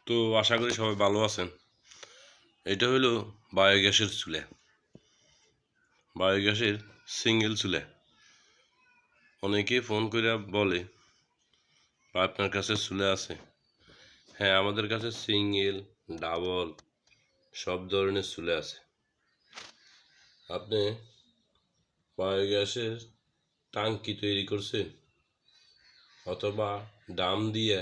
তো আশা করি সবাই ভালো আছেন। এটা হলো বায়োগ্যাসের চুলা, বায়োগ্যাসের সিঙ্গেল চুলা। অনেকেই ফোন করে বলে আপনার কাছে চুলা আছে। হ্যাঁ, আমাদের কাছে সিঙ্গেল, ডাবল সব ধরনের চুলা আছে। আপনি বায়োগ্যাসের ট্যাঙ্কি তৈরি করছেন অথবা ডাম দিয়ে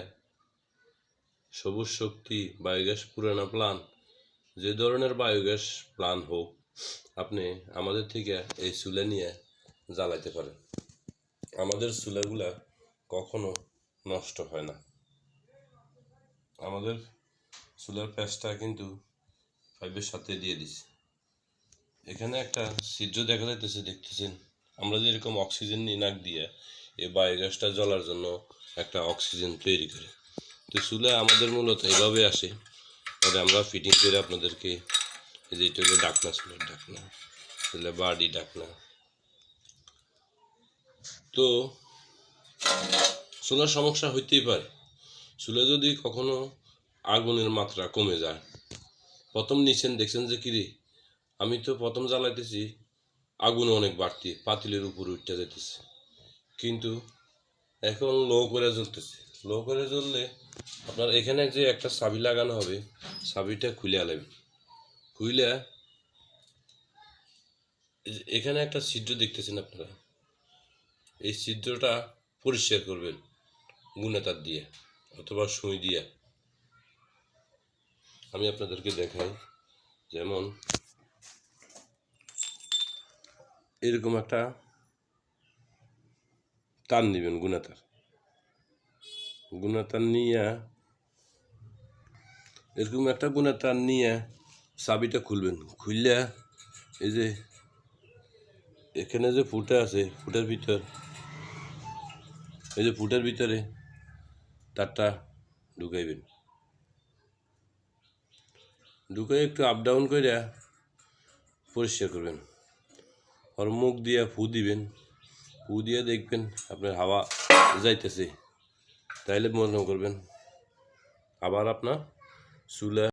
সবুজ শক্তি বায়োগ্যাস পুরানো প্লান, যে ধরনের বায়োগ্যাস প্লান হোক, আপনি আমাদের থেকে এই চুলা নিয়ে জ্বালাইতে পারেন। আমাদের চুলাগুলা কখনো নষ্ট হয় না। আমাদের চুলার প্যাচটা কিন্তু পাইপের সাথে দিয়ে দিছি। এখানে একটা ছিদ্র দেখা যাইতেছে, দেখতেছেন। আমরা যেরকম অক্সিজেন নিই নাক দিয়ে, এই বায়োগ্যাসটা জ্বলার জন্য একটা অক্সিজেন তৈরি করে। তো চুলা আমাদের মূলত এভাবে আসে, পরে আমরা ফিটিং করে আপনাদেরকে, এই যে এটা হলো ডাকনা, চুলার ডাকনা, চুলা বাড়ি ডাকনা। তো চুলার সমস্যা হইতেই পারে। চুলা যদি কখনো আগুনের মাত্রা কমে যায়, প্রথম নিছেন দেখছেন যে কিরে, আমি তো প্রথম জ্বালাইতেছি আগুন অনেক বাড়তি, পাতিলের উপর উঠতে যেতেছে, কিন্তু এখন লো করে জ্বলতেছে। লো করে জ্বললে আপনার এখানে যে একটা চাবি লাগানো হবে, চাবিটা খুলে আলাবেন। খুলে এখানে একটা ছিদ্র দেখতেছেন আপনারা, এই ছিদ্রটা পরিষ্কার করবেন গুণাতার দিয়ে অথবা সুই দিয়ে। আমি আপনাদেরকে দেখাই, যেমন এরকম একটা তার নেবেন, গুণাতার নিয়ে, এরকম একটা গুণাতার নিয়ে চাবিটা খুলবেন। খুললে এই যে এখানে যে ফুটা আছে, ফুটার ভিতর, এই যে ফুটার ভিতরে তারটা ঢুকাইবেন। ঢুকাই একটু আপ ডাউন করে পরিষ্কার করবেন। আর মুখ দিয়ে ফু দিবেন। ফু দিয়ে দেখবেন আপনার হাওয়া যাইতেছে, তাইলে মনে করবেন আবার আপনার চুলা